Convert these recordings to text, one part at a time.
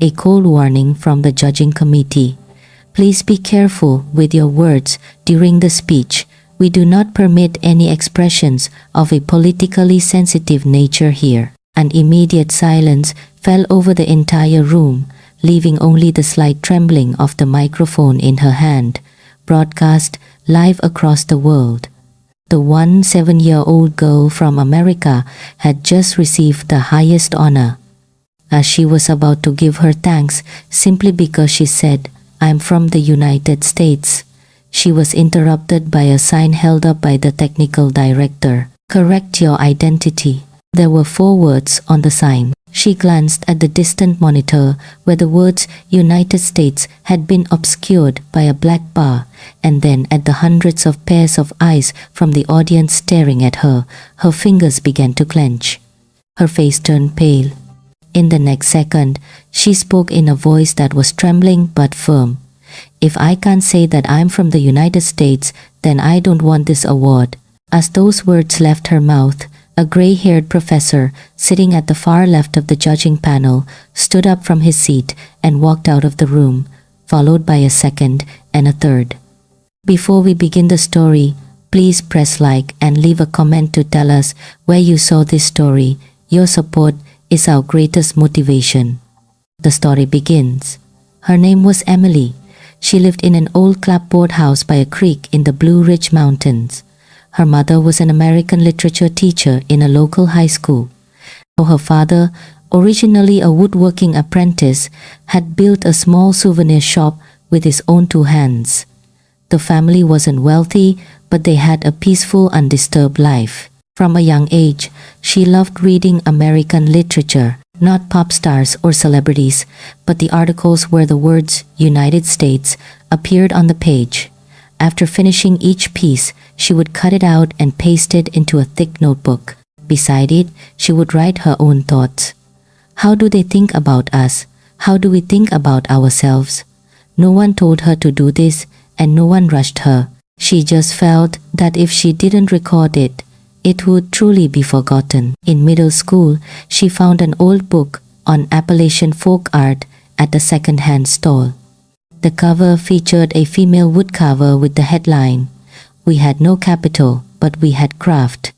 A cold warning from the judging committee. Please be careful with your words during the speech. We do not permit any expressions of a politically sensitive nature here. An immediate silence fell over the entire room, leaving only the slight trembling of the microphone in her hand, broadcast live across the world. The 17-year-old girl from America had just received the highest honor. As she was about to give her thanks simply because she said, "I'm from the United States," she was interrupted by a sign held up by the technical director. "Correct your identity." There were 4 words on the sign. She glanced at the distant monitor where the words United States had been obscured by a black bar, and then at the hundreds of pairs of eyes from the audience staring at her. Her fingers began to clench. Her face turned pale. In the next second, she spoke in a voice that was trembling but firm. "If I can't say that I'm from the United States, then I don't want this award." As those words left her mouth, a gray-haired professor sitting at the far left of the judging panel stood up from his seat and walked out of the room, followed by a second and a third. Before we begin the story, please press like and leave a comment to tell us where you saw this story. Your support is our greatest motivation. The story begins. Her name was Emily. She lived in an old clapboard house by a creek in the Blue Ridge Mountains. Her mother was an American literature teacher in a local high school. Her father, originally a woodworking apprentice, had built a small souvenir shop with his own 2 hands. The family wasn't wealthy, but they had a peaceful, undisturbed life. From a young age, she loved reading American literature, not pop stars or celebrities, but the articles where the words United States appeared on the page. After finishing each piece, she would cut it out and paste it into a thick notebook. Beside it, she would write her own thoughts. How do they think about us? How do we think about ourselves? No one told her to do this, and no one rushed her. She just felt that if she didn't record it, it would truly be forgotten. In middle school, she found an old book on Appalachian folk art at a second-hand stall. The cover featured a female woodcarver with the headline, "We had no capital, but we had craft."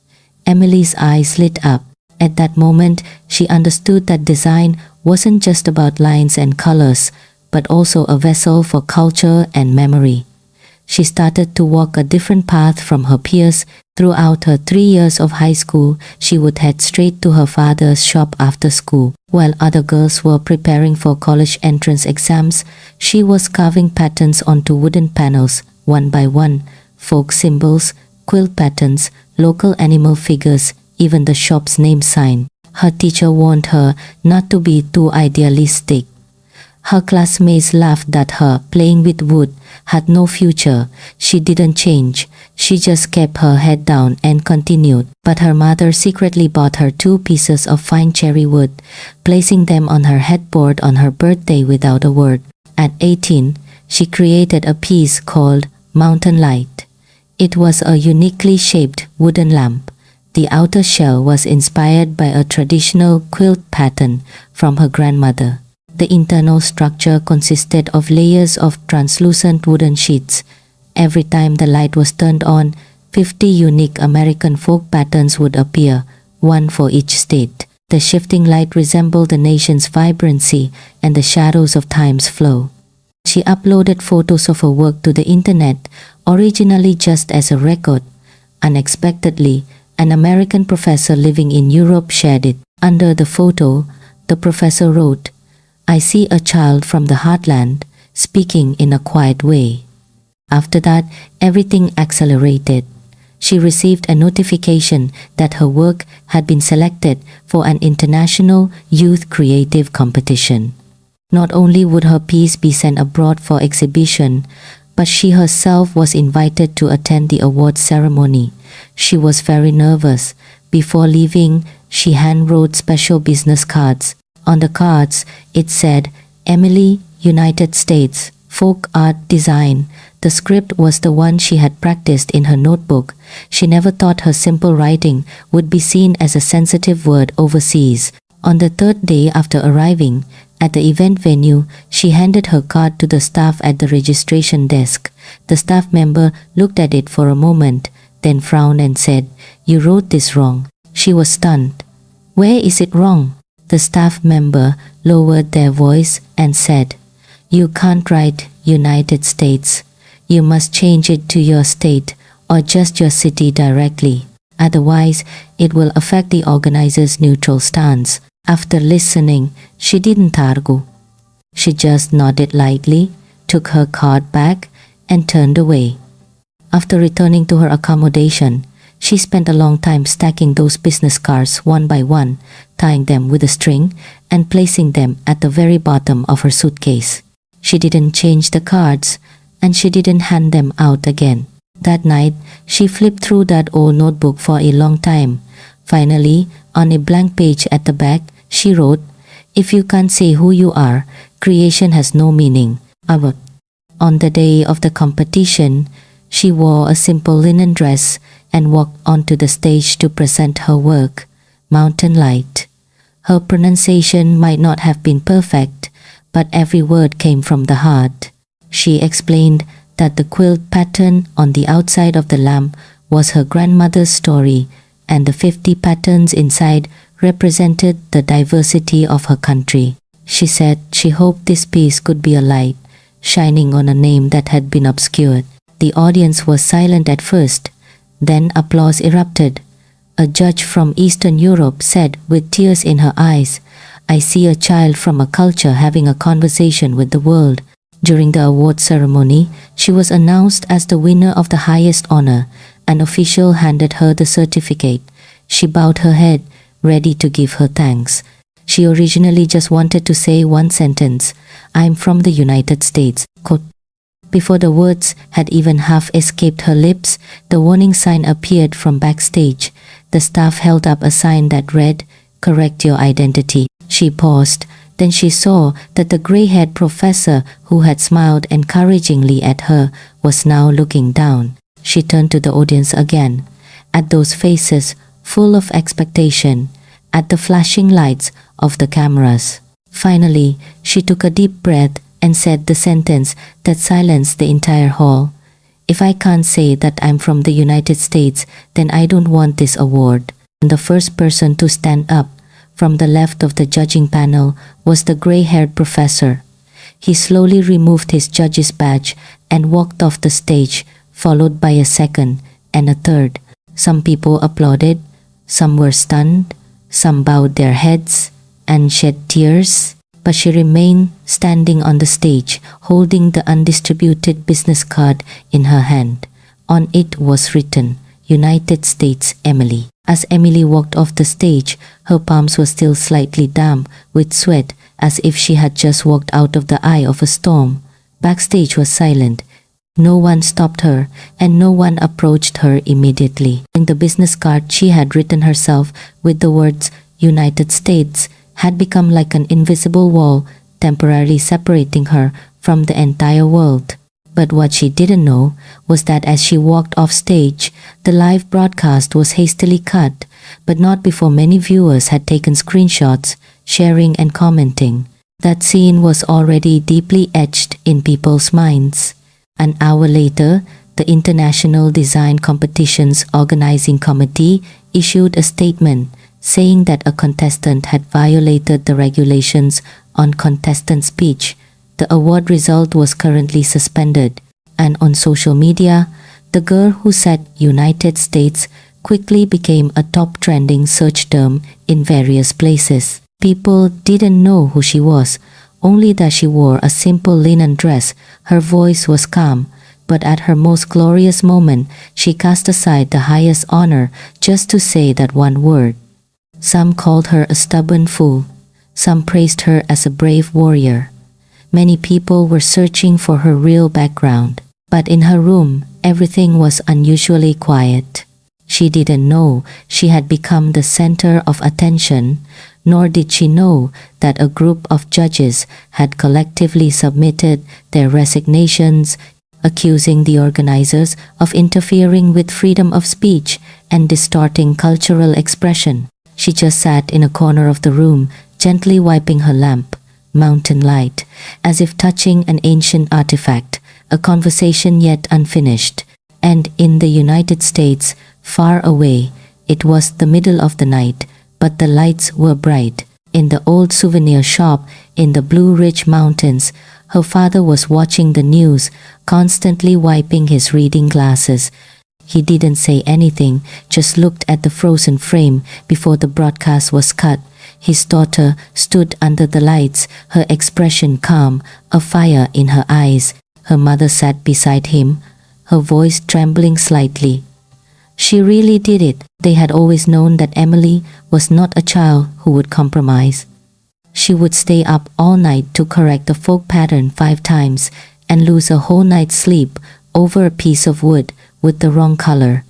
Emily's eyes lit up. At that moment, she understood that design wasn't just about lines and colors, but also a vessel for culture and memory. She started to walk a different path from her peers. Throughout her 3 years of high school, she would head straight to her father's shop after school. While other girls were preparing for college entrance exams, she was carving patterns onto wooden panels, one by one, folk symbols, quilt patterns, local animal figures, even the shop's name sign. Her teacher warned her not to be too idealistic. Her classmates laughed at her. Playing with wood had no future. She didn't change. She just kept her head down and continued. But her mother secretly bought her 2 pieces of fine cherry wood, placing them on her headboard on her birthday without a word. At 18, she created a piece called Mountain Light. It was a uniquely shaped wooden lamp. The outer shell was inspired by a traditional quilt pattern from her grandmother. The internal structure consisted of layers of translucent wooden sheets. Every time the light was turned on, 50 unique American folk patterns would appear, one for each state. The shifting light resembled the nation's vibrancy and the shadows of time's flow. She uploaded photos of her work to the internet, originally just as a record. Unexpectedly, an American professor living in Europe shared it. Under the photo, the professor wrote, "I see a child from the heartland, speaking in a quiet way." After that, everything accelerated. She received a notification that her work had been selected for an international youth creative competition. Not only would her piece be sent abroad for exhibition, but she herself was invited to attend the awards ceremony. She was very nervous. Before leaving, she hand-wrote special business cards. On the cards, it said, "Emily, United States, Folk Art Design." The script was the one she had practiced in her notebook. She never thought her simple writing would be seen as a sensitive word overseas. On the 3rd day after arriving, At the event venue, she handed her card to the staff at the registration desk. The staff member looked at it for a moment, then frowned and said, "You wrote this wrong." She was stunned. "Where is it wrong?" The staff member lowered their voice and said, "You can't write United States. You must change it to your state or just your city directly. Otherwise, it will affect the organizer's neutral stance." After listening, she didn't argue. She just nodded lightly, took her card back, and turned away. After returning to her accommodation, she spent a long time stacking those business cards one by one, tying them with a string, and placing them at the very bottom of her suitcase. She didn't change the cards, and she didn't hand them out again. That night, she flipped through that old notebook for a long time. Finally, on a blank page at the back, she wrote, "If you can't say who you are, creation has no meaning." On the day of the competition, she wore a simple linen dress and walked onto the stage to present her work, Mountain Light. Her pronunciation might not have been perfect, but every word came from the heart. She explained that the quilt pattern on the outside of the lamp was her grandmother's story, and the 50 patterns inside represented the diversity of her country. She said she hoped this piece could be a light, shining on a name that had been obscured. The audience was silent at first, then applause erupted. A judge from Eastern Europe said with tears in her eyes, "I see a child from a culture having a conversation with the world." During the award ceremony, she was announced as the winner of the highest honor. An official handed her the certificate. She bowed her head, ready to give her thanks. She originally just wanted to say one sentence, "I'm from the United States." Before the words had even half escaped her lips, the warning sign appeared from backstage. The staff held up a sign that read, "Correct your identity." She paused. Then she saw that the gray-haired professor who had smiled encouragingly at her was now looking down. She turned to the audience again, at those faces full of expectation, at the flashing lights of the cameras. Finally, she took a deep breath and said the sentence that silenced the entire hall. "If I can't say that I'm from the United States, then I don't want this award." And the first person to stand up from the left of the judging panel was the gray-haired professor. He slowly removed his judge's badge and walked off the stage, followed by a second and a third. Some people applauded, some were stunned, some bowed their heads and shed tears, but she remained standing on the stage, holding the undistributed business card in her hand. On it was written, "United States Emily." As Emily walked off the stage, her palms were still slightly damp with sweat, as if she had just walked out of the eye of a storm. Backstage was silent. No one stopped her, and no one approached her immediately. The business card she had written herself with the words "United States" had become like an invisible wall, temporarily separating her from the entire world. But what she didn't know was that as she walked off stage, the live broadcast was hastily cut, but not before many viewers had taken screenshots, sharing and commenting. That scene was already deeply etched in people's minds. An hour later, the International Design Competitions Organizing Committee issued a statement saying that a contestant had violated the regulations on contestant speech. The award result was currently suspended, and on social media, the girl who said United States quickly became a top trending search term in various places. People didn't know who she was, only that she wore a simple linen dress. Her voice was calm, but at her most glorious moment, she cast aside the highest honor just to say that one word. Some called her a stubborn fool. Some praised her as a brave warrior. Many people were searching for her real background. But in her room, everything was unusually quiet. She didn't know she had become the center of attention, nor did she know that a group of judges had collectively submitted their resignations, accusing the organizers of interfering with freedom of speech and distorting cultural expression. She just sat in a corner of the room, gently wiping her lamp, mountain light, as if touching an ancient artifact, a conversation yet unfinished. And in the United States, far away, it was the middle of the night, but the lights were bright. In the old souvenir shop in the Blue Ridge Mountains, her father was watching the news, constantly wiping his reading glasses. He didn't say anything, just looked at the frozen frame before the broadcast was cut. His daughter stood under the lights, her expression calm, a fire in her eyes. Her mother sat beside him, her voice trembling slightly. She really did it. They had always known that Emily was not a child who would compromise. She would stay up all night to correct the folk pattern 5 times and lose a whole night's sleep over a piece of wood with the wrong color.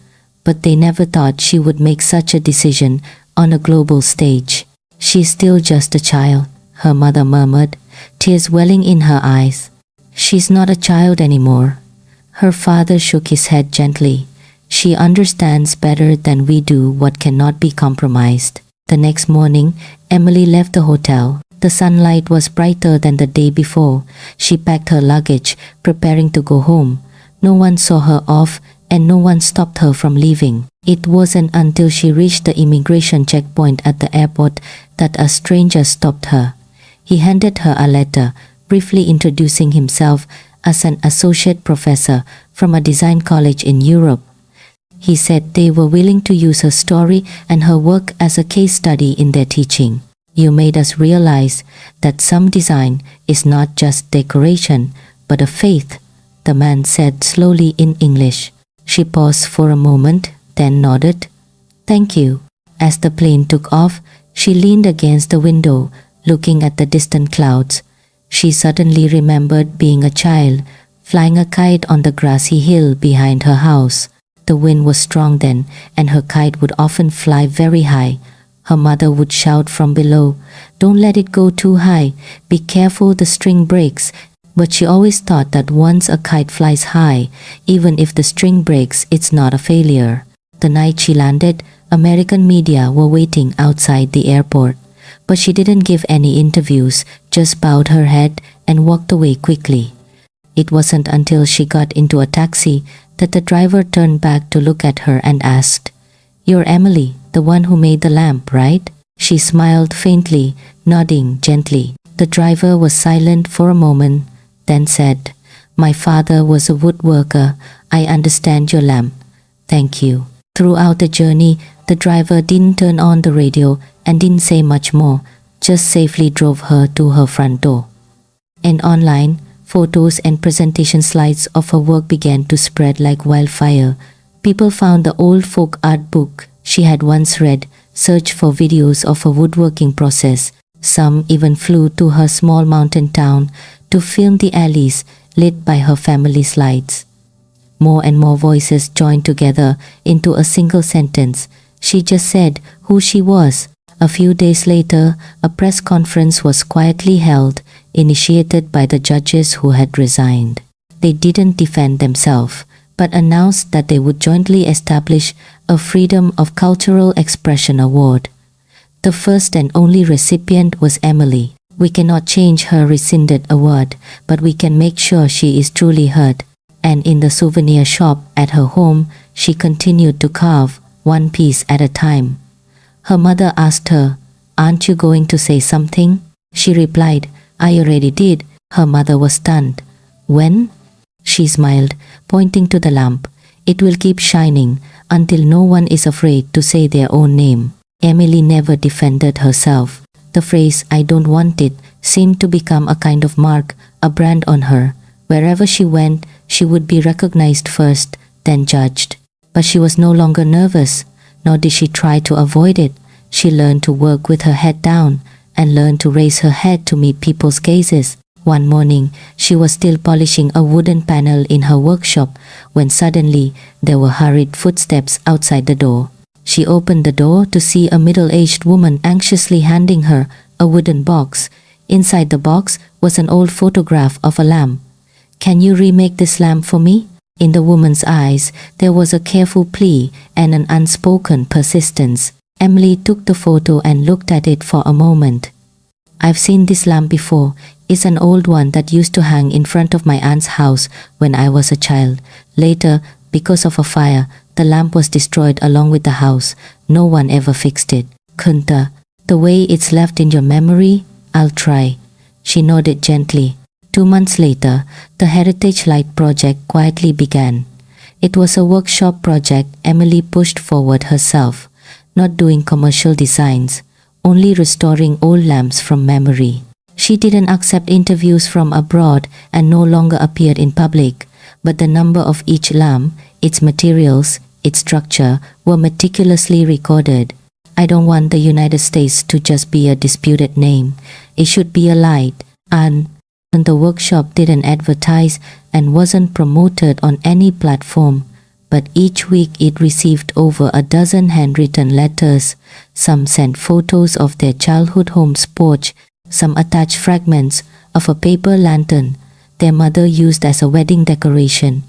But they never thought she would make such a decision on a global stage. "She's still just a child," her mother murmured, tears welling in her eyes. "She's not a child anymore." Her father shook his head gently. "She understands better than we do what cannot be compromised." The next morning, Emily left the hotel. The sunlight was brighter than the day before. She packed her luggage, preparing to go home. No one saw her off, and no one stopped her from leaving. It wasn't until she reached the immigration checkpoint at the airport that a stranger stopped her. He handed her a letter, briefly introducing himself as an associate professor from a design college in Europe. He said they were willing to use her story and her work as a case study in their teaching. "You made us realize that some design is not just decoration, but a faith," the man said slowly in English. She paused for a moment, then nodded. "Thank you." As the plane took off, she leaned against the window, looking at the distant clouds. She suddenly remembered being a child, flying a kite on the grassy hill behind her house. The wind was strong then, and her kite would often fly very high. Her mother would shout from below, "Don't let it go too high, be careful the string breaks." But she always thought that once a kite flies high, even if the string breaks, it's not a failure. The night she landed, American media were waiting outside the airport. But she didn't give any interviews, just bowed her head and walked away quickly. It wasn't until she got into a taxi that the driver turned back to look at her and asked, "You're Emily, the one who made the lamp, right?" She smiled faintly, nodding gently. The driver was silent for a moment, then said, "My father was a woodworker. I understand your lamp. Thank you." Throughout the journey, the driver didn't turn on the radio and didn't say much more, just safely drove her to her front door. And online, photos and presentation slides of her work began to spread like wildfire. People found the old folk art book she had once read, searched for videos of her woodworking process. Some even flew to her small mountain town to film the alleys lit by her family's lights. More and more voices joined together into a single sentence. She just said who she was. A few days later, a press conference was quietly held, initiated by the judges who had resigned. They didn't defend themselves, but announced that they would jointly establish a Freedom of Cultural Expression Award. The first and only recipient was Emily. "We cannot change her rescinded award, but we can make sure she is truly heard." And in the souvenir shop at her home, she continued to carve, one piece at a time. Her mother asked her, "Aren't you going to say something?" She replied, "I already did." Her mother was stunned. "When?" She smiled, pointing to the lamp. "It will keep shining until no one is afraid to say their own name." Emily never defended herself. The phrase, "I don't want it," seemed to become a kind of mark, a brand on her. Wherever she went, she would be recognized first, then judged. But she was no longer nervous, nor did she try to avoid it. She learned to work with her head down and learned to raise her head to meet people's gazes. One morning, she was still polishing a wooden panel in her workshop when suddenly there were hurried footsteps outside the door. She opened the door to see a middle-aged woman anxiously handing her a wooden box. Inside the box was an old photograph of a lamp. "Can you remake this lamp for me?" In the woman's eyes, there was a careful plea and an unspoken persistence. Emily took the photo and looked at it for a moment. I've seen this lamp before. It's an old one that used to hang in front of my aunt's house when I was a child. Later, because of a fire, the lamp was destroyed along with the house. No one ever fixed it. Kunta, the way it's left in your memory, I'll try. She nodded gently. 2 months later, the Heritage Light project quietly began. It was a workshop project Emily pushed forward herself, not doing commercial designs, only restoring old lamps from memory. She didn't accept interviews from abroad and no longer appeared in public, but the number of each lamp, its materials, its structure were meticulously recorded. I don't want the United States to just be a disputed name. It should be a light. And the workshop didn't advertise and wasn't promoted on any platform, but each week it received over a dozen handwritten letters. Some sent photos of their childhood home's porch, some attached fragments of a paper lantern their mother used as a wedding decoration,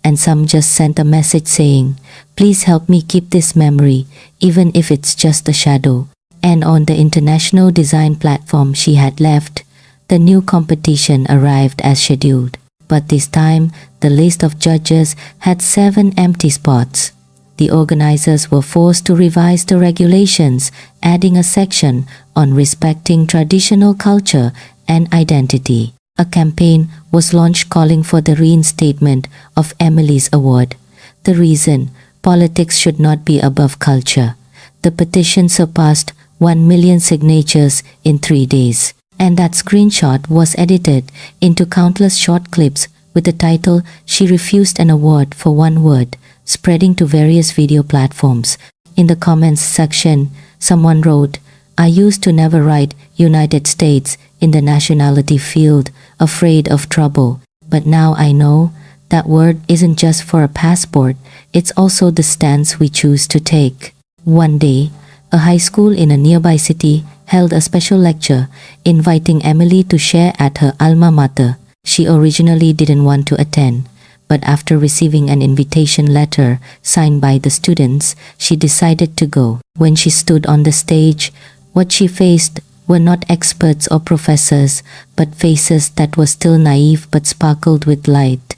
and some just sent a message saying, "Please help me keep this memory, even if it's just a shadow." And on the international design platform she had left, the new competition arrived as scheduled. But this time, the list of judges had 7 empty spots. The organizers were forced to revise the regulations, adding a section on respecting traditional culture and identity. A campaign was launched calling for the reinstatement of Emily's award. The reason: politics should not be above culture. The petition surpassed 1 million signatures in 3 days. And that screenshot was edited into countless short clips with the title, "She Refused an Award for One Word," spreading to various video platforms. In the comments section, someone wrote, "I used to never write United States in the nationality field, afraid of trouble. But now I know that word isn't just for a passport, it's also the stance we choose to take." One day, a high school in a nearby city held a special lecture, inviting Emily to share at her alma mater. She originally didn't want to attend, but after receiving an invitation letter signed by the students, she decided to go. When she stood on the stage, what she faced were not experts or professors, but faces that were still naive but sparkled with light.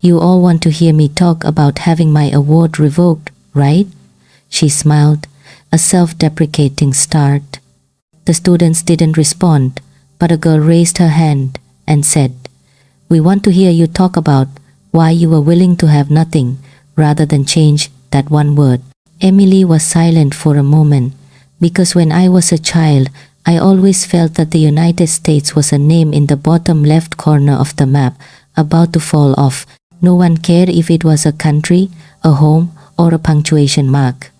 "You all want to hear me talk about having my award revoked, right?" She smiled, a self-deprecating start. The students didn't respond, but a girl raised her hand and said, "We want to hear you talk about why you were willing to have nothing rather than change that one word." Emily was silent for a moment, because when I was a child, I always felt that the United States was a name in the bottom left corner of the map, about to fall off. No one cared if it was a country, a home, or a punctuation mark.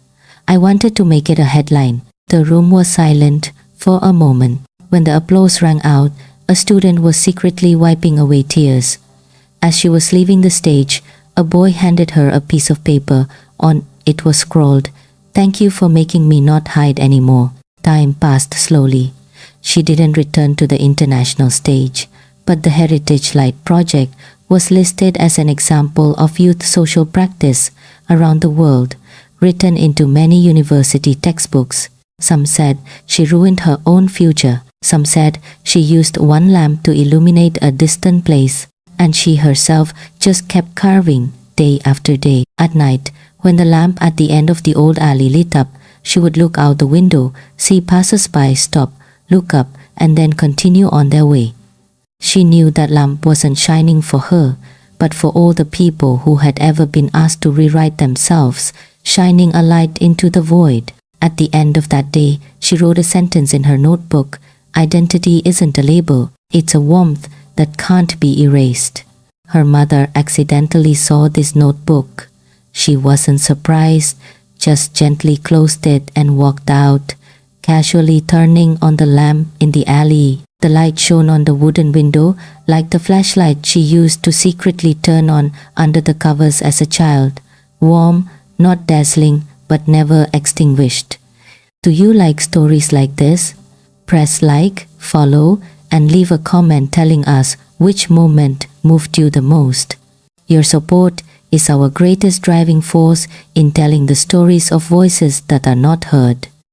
I wanted to make it a headline. The room was silent for a moment. When the applause rang out, a student was secretly wiping away tears. As she was leaving the stage, a boy handed her a piece of paper. On it was scrawled, "Thank you for making me not hide anymore." Time passed slowly. She didn't return to the international stage, but the Heritage Light project was listed as an example of youth social practice around the world, written into many university textbooks. Some said she ruined her own future. Some said she used one lamp to illuminate a distant place, and she herself just kept carving day after day. At night, when the lamp at the end of the old alley lit up, she would look out the window, see passers-by stop, look up, and then continue on their way. She knew that lamp wasn't shining for her, but for all the people who had ever been asked to rewrite themselves, shining a light into the void. At the end of that day, she wrote a sentence in her notebook, "Identity isn't a label, it's a warmth that can't be erased." Her mother accidentally saw this notebook. She wasn't surprised, just gently closed it and walked out, casually turning on the lamp in the alley. The light shone on the wooden window like the flashlight she used to secretly turn on under the covers as a child. Warm, not dazzling, but never extinguished. Do you like stories like this? Press like, follow, and leave a comment telling us which moment moved you the most. Your support is our greatest driving force in telling the stories of voices that are not heard.